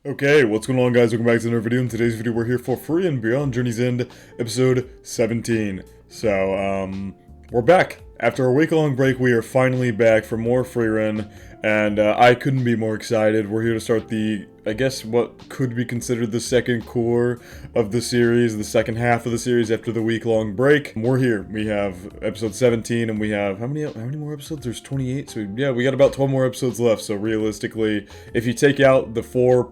Okay, what's going on, guys? Welcome back to another video. In today's video, we're here for Frieren Beyond Journey's End, episode 17. So, we're back. After a week-long break, we are finally back for more Frieren, and I couldn't be more excited. We're here to start the, I guess, what could be considered the second core of the series, the second half of the series after the week-long break. We're here. We have episode 17, and we have, how many more episodes? There's 28, so yeah, we got about 12 more episodes left, so realistically, if you take out the four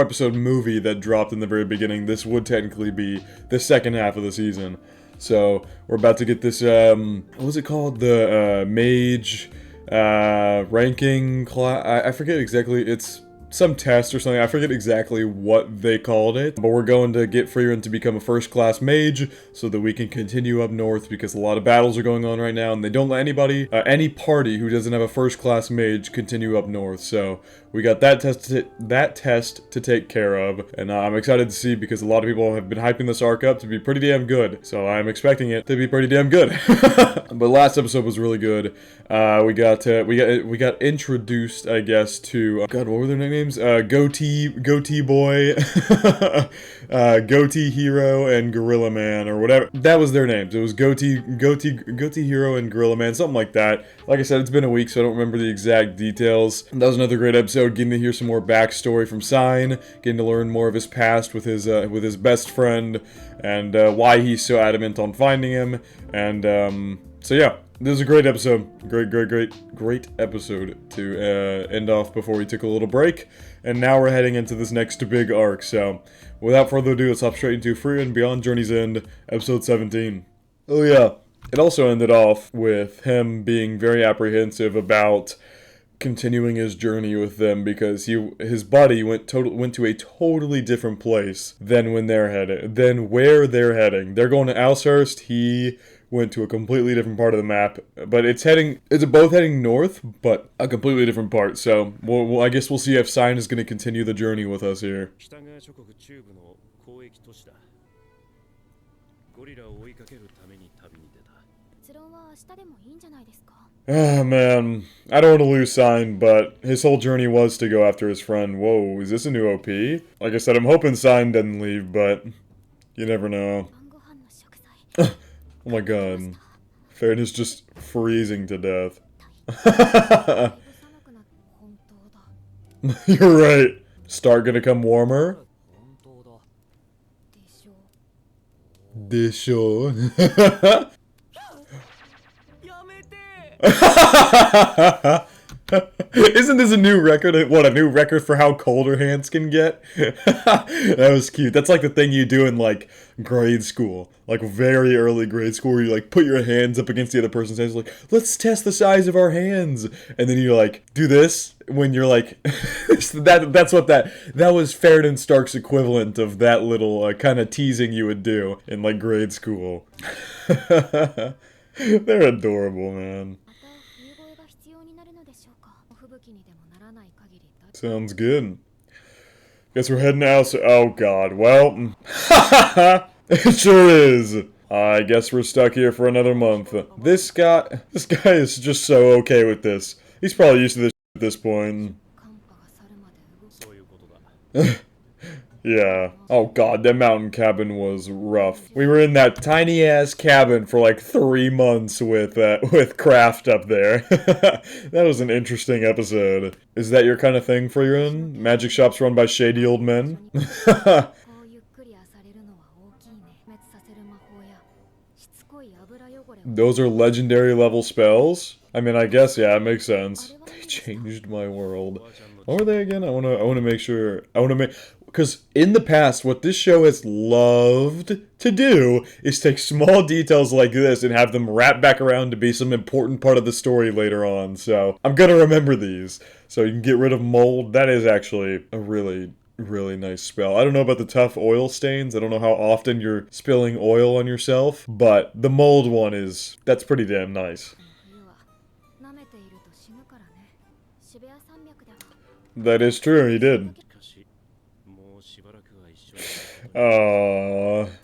episode movie that dropped in the very beginning, this would technically be the second half of the season. So, we're about to get this, what was it called? The, mage, ranking class. I forget exactly. It's some test or something. I forget exactly what they called it. But we're going to get Frieren to become a first-class mage so that we can continue up north because a lot of battles are going on right now and they don't let anybody, any party who doesn't have a first-class mage continue up north. So we got that test to take care of, and I'm excited to see because a lot of people have been hyping this arc up to be pretty damn good. So I'm expecting it to be pretty damn good. But last episode was really good. We got introduced, I guess, to God. What were their nicknames? Goatee Boy, Goatee Hero, and Gorilla Man, or whatever. That was their names. It was Goatee Hero and Gorilla Man, something like that. Like I said, it's been a week, so I don't remember the exact details. That was another great episode, getting to hear some more backstory from Sein, getting to learn more of his past with his best friend, and why he's so adamant on finding him. And so yeah. This is a great episode. Great episode to end off before we took a little break. And now we're heading into this next big arc. So, without further ado, let's hop straight into Frieren Beyond Journey's End, episode 17. Oh yeah, it also ended off with him being very apprehensive about continuing his journey with them because his buddy went to a totally different place than where they're heading. They're going to Alshurst. He went to a completely different part of the map, but it's both heading north, but a completely different part. So, I guess we'll see if Sein is going to continue the journey with us here. Ah, man. I don't want to lose Sein, but his whole journey was to go after his friend. Whoa, is this a new OP? Like I said, I'm hoping Sein doesn't leave, but you never know. Oh my god. Fern is just freezing to death. You're right. Start gonna come warmer? Desho. Isn't this a new record? What, a new record for how cold her hands can get? That was cute. That's like the thing you do in, like, grade school. Like, very early grade school where you, like, put your hands up against the other person's hands. Like, let's test the size of our hands. And then you, like, do this when you're, like... That was Ferdinand Stark's equivalent of that little kind of teasing you would do in, like, grade school. They're adorable, man. Sounds good. Guess we're heading out. Oh god. Well, it sure is. I guess we're stuck here for another month. This guy is just so okay with this. He's probably used to this at this point. Yeah. Oh god, that mountain cabin was rough. We were in that tiny ass cabin for like 3 months with Kraft up there. That was an interesting episode. Is that your kind of thing, Frieren? Magic shops run by shady old men? Those are legendary level spells? I mean, I guess, yeah, it makes sense. They changed my world. What were they again? I wanna make sure. Because in the past, what this show has loved to do is take small details like this and have them wrap back around to be some important part of the story later on. So, I'm gonna remember these. So you can get rid of mold. That is actually a really nice spell. I don't know about the tough oil stains. I don't know how often you're spilling oil on yourself. But the mold one that's pretty damn nice. That is true, he did.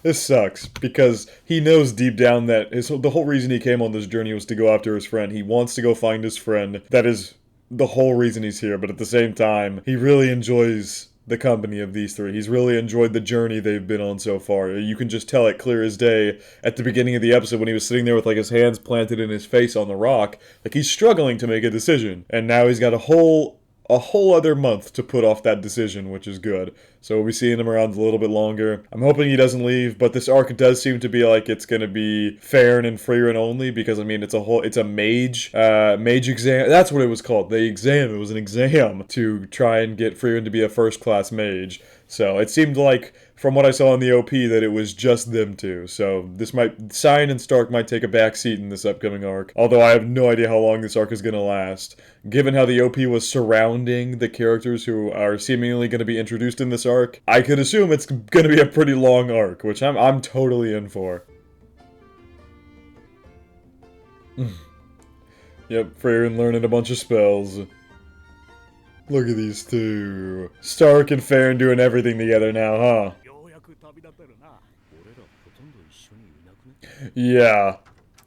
This sucks, because he knows deep down that the whole reason he came on this journey was to go after his friend. He wants to go find his friend. That is the whole reason he's here, but at the same time, he really enjoys the company of these three. He's really enjoyed the journey they've been on so far. You can just tell it clear as day at the beginning of the episode when he was sitting there with like his hands planted in his face on the rock. Like he's struggling to make a decision. And now he's got a whole other month to put off that decision, which is good. So we'll be seeing him around a little bit longer. I'm hoping he doesn't leave, but this arc does seem to be like it's gonna be Farron and Frieren only, because I mean it's a mage exam. That's what it was called. It was an exam to try and get Frieren to be a first class mage. So it seemed like, from what I saw in the OP, that it was just them two. So Sein and Stark might take a back seat in this upcoming arc. Although I have no idea how long this arc is going to last. Given how the OP was surrounding the characters who are seemingly going to be introduced in this arc, I could assume it's going to be a pretty long arc, which I'm totally in for. Yep, Frieren learning a bunch of spells. Look at these two. Stark and Farron doing everything together now, huh? Yeah.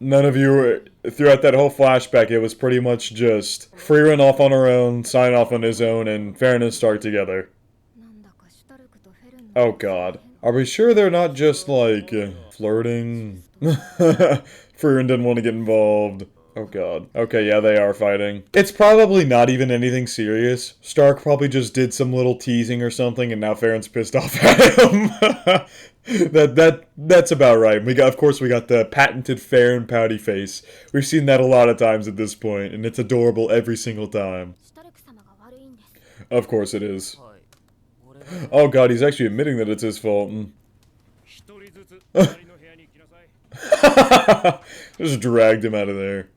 None of you were... Throughout that whole flashback, it was pretty much just Frieren off on her own, Sein off on his own, and Farron and Stark together. Oh god. Are we sure they're not just, like, flirting? Frieren didn't want to get involved. Oh god. Okay, yeah, they are fighting. It's probably not even anything serious. Stark probably just did some little teasing or something, and now Farron's pissed off at him. That's about right. Of course, we got the patented Farron pouty face. We've seen that a lot of times at this point, and it's adorable every single time. Of course it is. Oh god, he's actually admitting that it's his fault. Just dragged him out of there.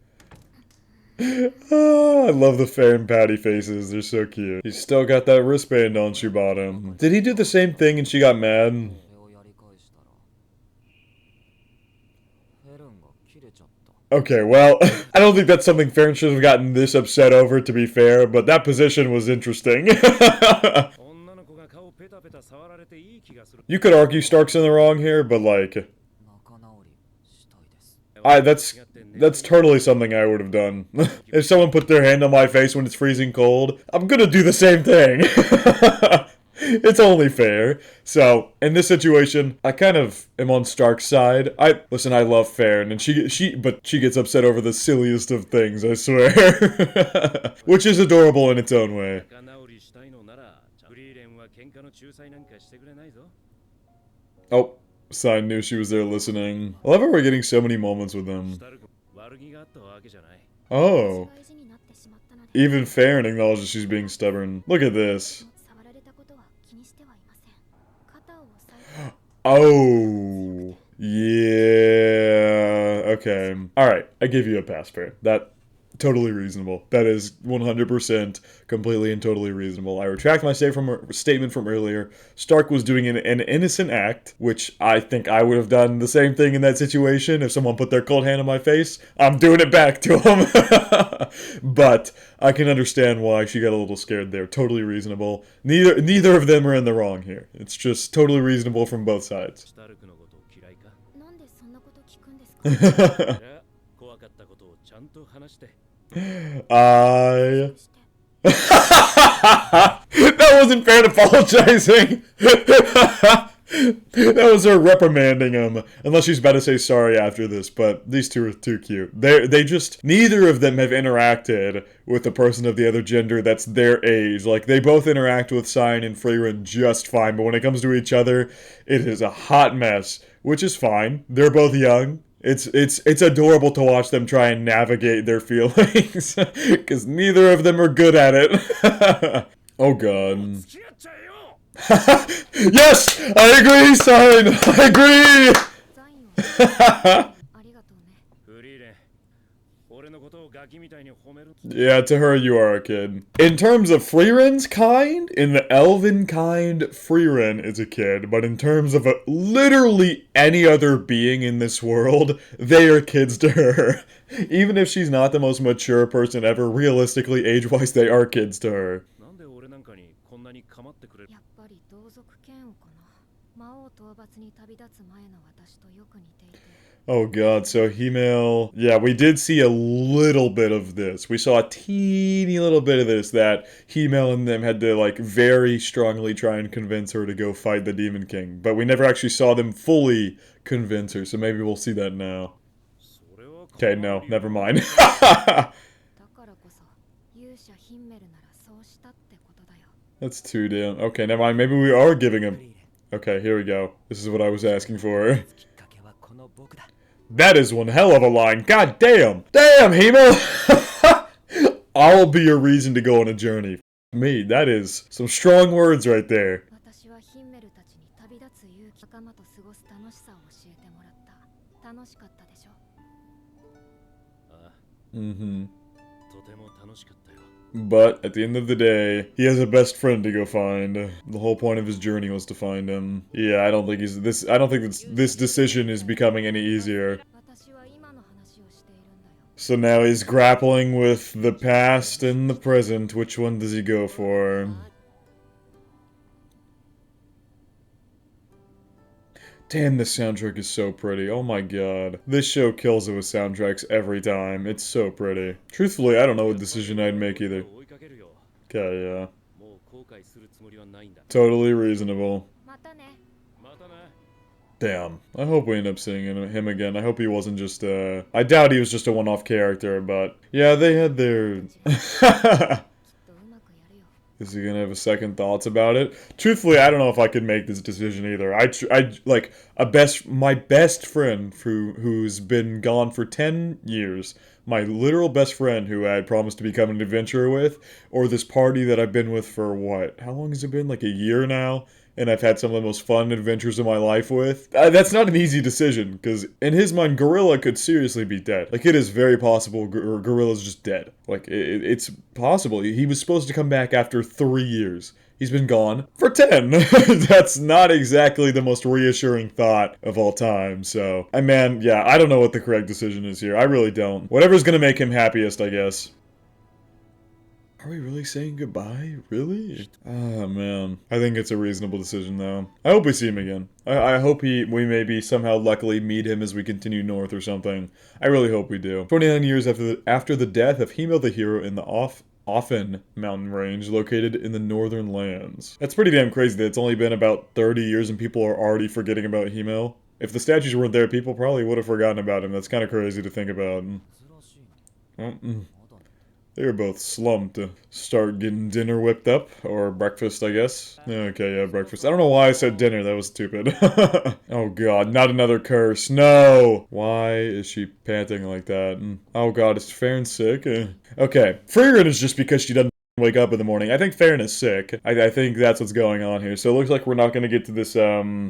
Oh, I love the Farron pouty faces. They're so cute. He's still got that wristband on she bought him. Did he do the same thing and she got mad? Okay, well, I don't think that's something Farron should have gotten this upset over, to be fair, but that position was interesting. You could argue Stark's in the wrong here, but like... That's totally something I would have done. If someone put their hand on my face when it's freezing cold, I'm gonna do the same thing. It's only fair. So, in this situation, I kind of am on Stark's side. Listen, I love Farron, and she gets upset over the silliest of things, I swear. Which is adorable in its own way. Oh. Sein knew she was there listening. I love how we're getting so many moments with them. Oh. Even Farron acknowledges she's being stubborn. Look at this. Oh. Yeah. Okay. Alright, I give you a pass, Farron. That... Totally reasonable. That is 100% completely and totally reasonable. I retract my statement from earlier. Stark was doing an innocent act, which I think I would have done the same thing in that situation. If someone put their cold hand on my face, I'm doing it back to him. But I can understand why she got a little scared there. Totally reasonable. Neither of them are in the wrong here. It's just totally reasonable from both sides. That wasn't Farron apologizing. That was her reprimanding him. Unless she's about to say sorry after this, but these two are too cute. They just, neither of them have interacted with a person of the other gender that's their age. Like, they both interact with Sein and Frieren just fine, but when it comes to each other, it is a hot mess, which is fine. They're both young. It's adorable to watch them try and navigate their feelings, because neither of them are good at it. Oh god. Yes! I agree, Sein! I agree! Yeah, to her you are a kid. In terms of Frieren's kind, in the elven kind, Frieren is a kid. But in terms of literally any other being in this world, they are kids to her. Even if she's not the most mature person ever, realistically, age-wise, they are kids to her. Oh god, so Himel... Yeah, we did see a little bit of this. We saw a teeny little bit of this, that Himel and them had to, like, very strongly try and convince her to go fight the Demon King. But we never actually saw them fully convince her, so maybe we'll see that now. Okay, no, never mind. That's too damn... Okay, never mind, maybe we are giving him... Okay, here we go. This is what I was asking for. That is one hell of a line. God damn. Damn, Himo. I'll be your reason to go on a journey. Me, that is some strong words right there. But at the end of the day, he has a best friend to go find. The whole point of his journey was to find him. Yeah, I don't think this decision is becoming any easier. So now he's grappling with the past and the present. Which one does he go for? Damn, this soundtrack is so pretty. Oh my god. This show kills it with soundtracks every time. It's so pretty. Truthfully, I don't know what decision I'd make either. Okay, yeah. Totally reasonable. Damn. I hope we end up seeing him again. I hope he wasn't just, I doubt he was just a one-off character, but... Yeah, they had their... Is he gonna have a second thoughts about it? Truthfully, I don't know if I could make this decision either. Like, my best friend who's been gone for 10 years, my literal best friend who I promised to become an adventurer with, or this party that I've been with for what? How long has it been? Like a year now? And I've had some of the most fun adventures of my life with. That's not an easy decision, because in his mind, Gorilla could seriously be dead. Like, it is very possible Gorilla's just dead. Like, it's possible. He was supposed to come back after 3 years. He's been gone for 10. That's not exactly the most reassuring thought of all time, so... And man, yeah, I don't know what the correct decision is here. I really don't. Whatever's gonna make him happiest, I guess. Are we really saying goodbye? Really? Ah, man. I think it's a reasonable decision, though. I hope we see him again. I hope we maybe somehow luckily meet him as we continue north or something. I really hope we do. 29 years after the death of Himo the hero in the Offen mountain range located in the northern lands. That's pretty damn crazy that it's only been about 30 years and people are already forgetting about Himo. If the statues weren't there, people probably would have forgotten about him. That's kind of crazy to think about. They were both slumped to start getting dinner whipped up, or breakfast, I guess. Okay, yeah, breakfast. I don't know why I said dinner, that was stupid. Oh god, not another curse, no! Why is she panting like that? Oh god, is FERN'S sick? Okay, Frieren is just because she doesn't wake up in the morning. I think FERN is sick. I think that's what's going on here. So it looks like we're not gonna get to this,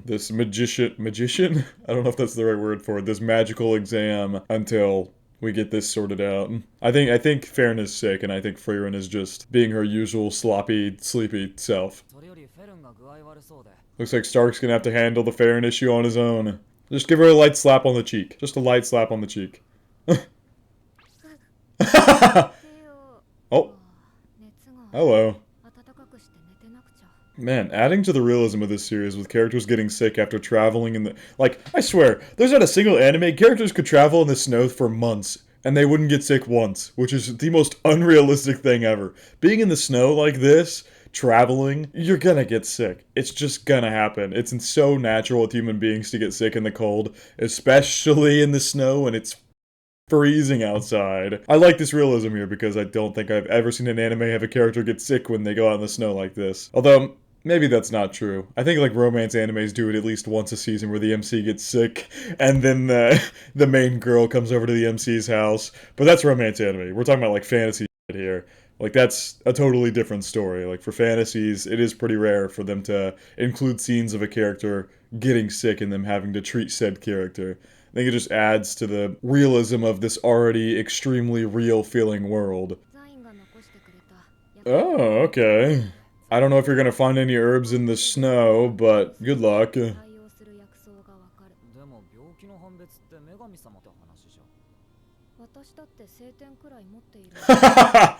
this magician? I don't know if that's the right word for it. This magical exam until... we get this sorted out. I think FERN is sick, and I think Frieren is just being her usual sloppy, sleepy self. Looks like Stark's gonna have to handle the FERN issue on his own. Just give her a light slap on the cheek. Just a light slap on the cheek. Oh. Hello. Man, adding to the realism of this series with characters getting sick after traveling in the... Like, I swear, there's not a single anime characters could travel in the snow for months, and they wouldn't get sick once, which is the most unrealistic thing ever. Being in the snow like this, traveling, you're gonna get sick. It's just gonna happen. It's so natural with human beings to get sick in the cold, especially in the snow when it's freezing outside. I like this realism here because I don't think I've ever seen an anime have a character get sick when they go out in the snow like this. Although... maybe that's not true. I think like romance animes do it at least once a season where the MC gets sick and then the main girl comes over to the MC's house. But that's romance anime. We're talking about like fantasy shit here. Like that's a totally different story. Like for fantasies, it is pretty rare for them to include scenes of a character getting sick and them having to treat said character. I think it just adds to the realism of this already extremely real feeling world. Oh, okay. I don't know if you're gonna find any herbs in the snow, but good luck.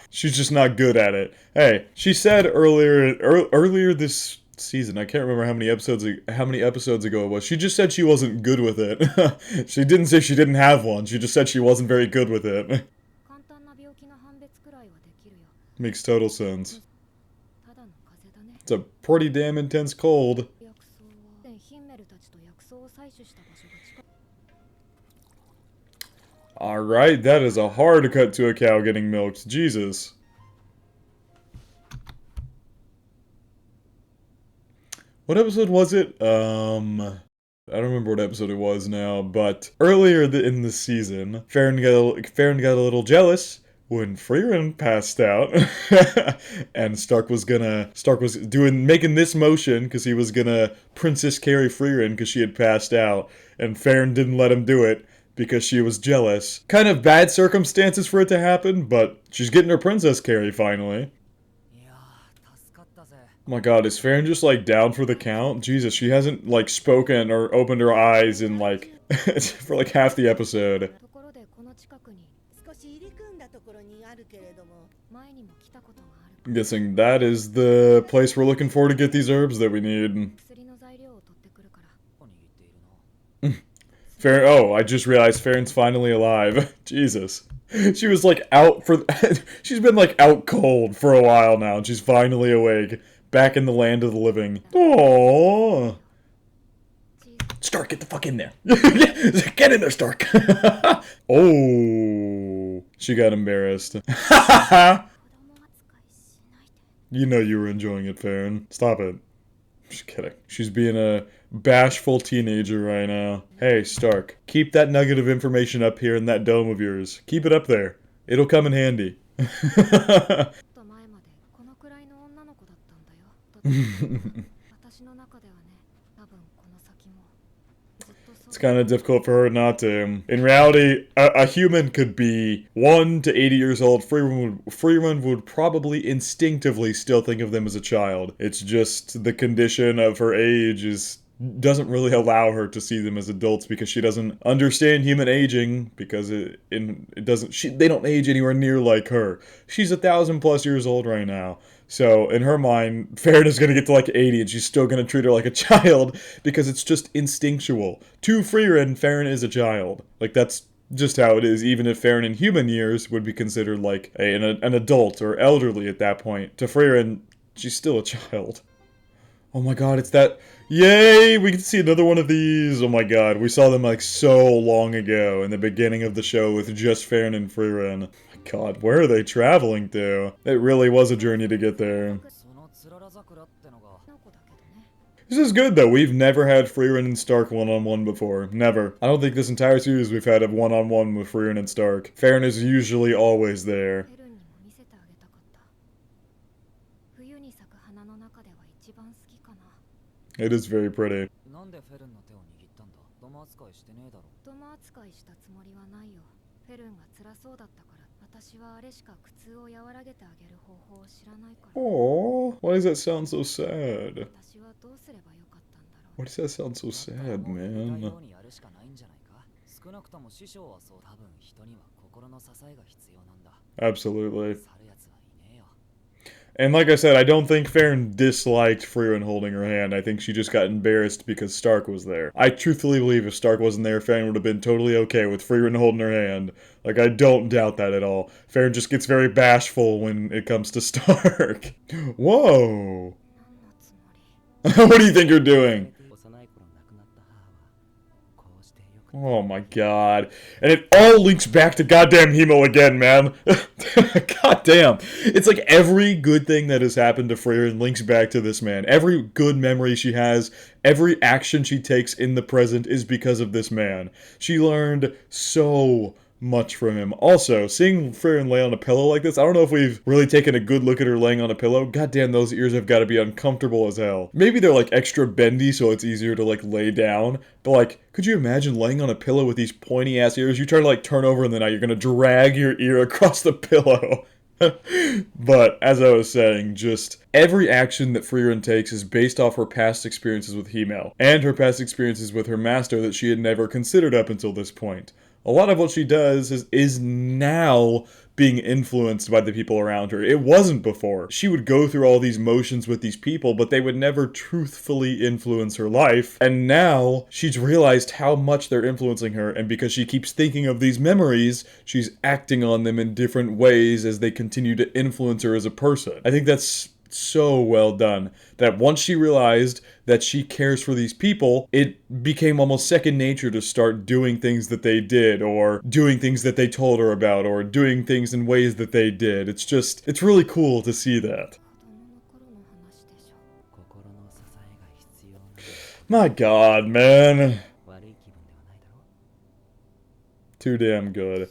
She's just not good at it. Hey, she said earlier this season. I can't remember how many episodes ago it was. She just said she wasn't good with it. She didn't say she didn't have one. She just said she wasn't very good with it. Makes total sense. It's a pretty damn intense cold. Alright, that is a hard cut to a cow getting milked. Jesus. What episode was it? I don't remember what episode it was now, but earlier in the season, Farron got a little jealous when Frieren passed out, and Stark was making this motion because he was gonna Princess carry Frieren because she had passed out, and Farron didn't let him do it because she was jealous. Kind of bad circumstances for it to happen, but she's getting her princess carry finally. Oh my god, is Farron just like down for the count? Jesus, she hasn't like spoken or opened her eyes in like for like half the episode. I'm guessing that is the place we're looking for to get these herbs that we need. Farron, oh, I just realized Farron's finally alive. Jesus. She was like out for she's been like out cold for a while now, and she's finally awake. Back in the land of the living. Aww. Stark, get the fuck in there. Get in there, Stark. Oh. She got embarrassed. You know you were enjoying it, Farron. Stop it. Just kidding. She's being a bashful teenager right now. Hey, Stark. Keep that nugget of information up here in that dome of yours. Keep it up there. It'll come in handy. It's kind of difficult for her not to. In reality, a human could be 1 to 80 years old. Frieren would probably instinctively still think of them as a child. It's just the condition of her age doesn't really allow her to see them as adults because she doesn't understand human aging because they don't age anywhere near like her. She's 1,000+ years old right now. So, in her mind, Farron is going to get to like 80 and she's still going to treat her like a child because it's just instinctual. To Frieren, Farron is a child. Like, that's just how it is, even if Farron in human years would be considered like an adult or elderly at that point. To Frieren, she's still a child. Oh my god, it's that... Yay! We can see another one of these! Oh my god, we saw them like so long ago in the beginning of the show with just Farron and Frieren. God, where are they traveling to? It really was a journey to get there. This is good though. We've never had Frieren and Stark one-on-one before. Never. I don't think this entire series we've had a one-on-one with Frieren and Stark. Farron is usually always there. It is very pretty. Oh, why does that sound so sad? Why does that sound so sad, man? Absolutely. And like I said, I don't think Farron disliked Frieren holding her hand. I think she just got embarrassed because Stark was there. I truthfully believe if Stark wasn't there, Farron would have been totally okay with Frieren holding her hand. Like, I don't doubt that at all. Farron just gets very bashful when it comes to Stark. Whoa! What do you think you're doing? Oh my god. And it all links back to goddamn Hemo again, man. Goddamn. It's like every good thing that has happened to Frieren links back to this man. Every good memory she has, every action she takes in the present is because of this man. She learned so much from him. Also, seeing Frieren lay on a pillow like this, I don't know if we've really taken a good look at her laying on a pillow. Goddamn, those ears have got to be uncomfortable as hell. Maybe they're like extra bendy so it's easier to like lay down, but like, could you imagine laying on a pillow with these pointy ass ears? You try to like turn over and then now you're gonna drag your ear across the pillow. But, as I was saying, just every action that Frieren takes is based off her past experiences with Hemo, and her past experiences with her master that she had never considered up until this point. a lot of what she does is now being influenced by the people around her. It wasn't before. She would go through all these motions with these people, but they would never truthfully influence her life. And now she's realized how much they're influencing her, and because she keeps thinking of these memories, she's acting on them in different ways as they continue to influence her as a person. I think that's so well done, that once she realized that she cares for these people, it became almost second nature to start doing things that they did, or doing things that they told her about, or doing things in ways that they did. It's really cool to see that. My god, man. Too damn good.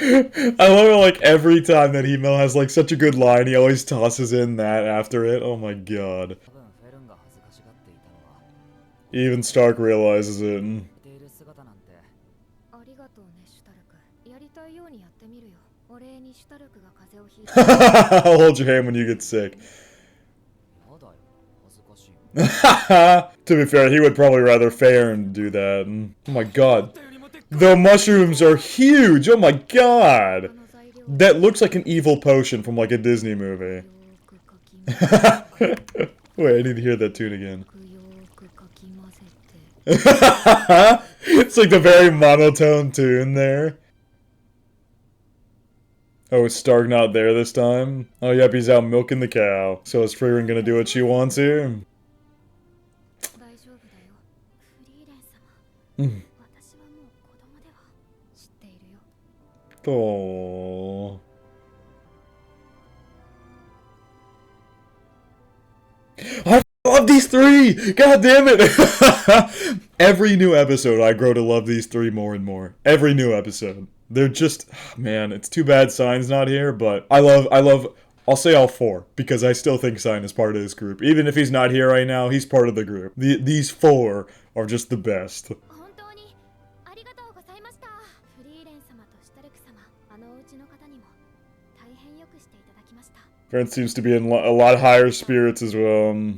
I love it, like, every time that email has, like, such a good line, he always tosses in that after it. Oh my god. Even Stark realizes it. I'll hold your hand when you get sick. To be fair, he would probably rather Fern do that. Oh my god. The mushrooms are huge! Oh my god! That looks like an evil potion from, like, a Disney movie. Wait, I need to hear that tune again. It's like the very monotone tune there. Oh, is Stark not there this time? Oh, yep, he's out milking the cow. So is Frieren gonna do what she wants here? Oh. I love these three! God damn it! Every new episode, I grow to love these three more and more. Every new episode. They're just, man, it's too bad Sein's not here, but I'll say all four, because I still think Sein is part of this group. Even if he's not here right now, he's part of the group. These four are just the best. Frieren seems to be in a lot higher spirits as well.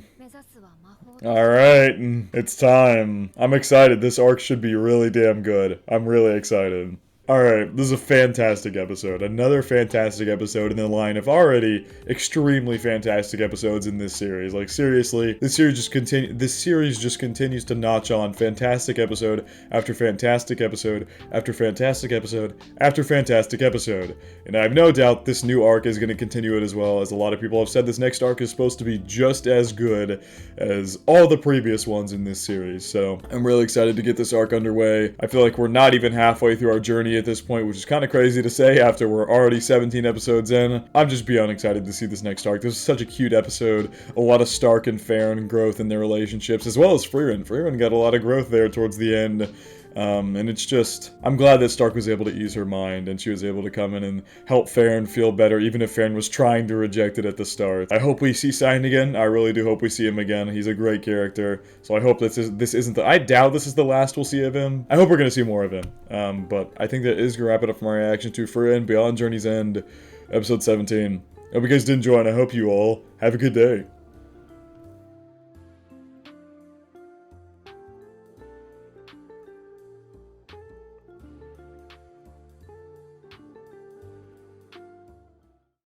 Alright, it's time. I'm excited. This arc should be really damn good. I'm really excited. Alright, this is a fantastic episode. Another fantastic episode in the line of already extremely fantastic episodes in this series. Like, seriously, this series just continues to notch on fantastic episode after fantastic episode after fantastic episode after fantastic episode. And I have no doubt this new arc is going to continue it as well, as a lot of people have said this next arc is supposed to be just as good as all the previous ones in this series. So, I'm really excited to get this arc underway. I feel like we're not even halfway through our journey at this point, which is kind of crazy to say after we're already 17 episodes in. I'm just beyond excited to see this next arc. This is such a cute episode. A lot of Stark and Fern growth in their relationships, as well as Frieren. Frieren got a lot of growth there towards the end. And it's just, I'm glad that Stark was able to ease her mind and she was able to come in and help Fern feel better, even if Fern was trying to reject it at the start. I hope we see Sein again. I really do hope we see him again. He's a great character. So I hope this isn't I doubt this is the last we'll see of him. I hope we're going to see more of him. But I think that is going to wrap it up for my reaction to Frieren Beyond Journey's End, episode 17. I hope you guys did enjoy, and I hope you all have a good day.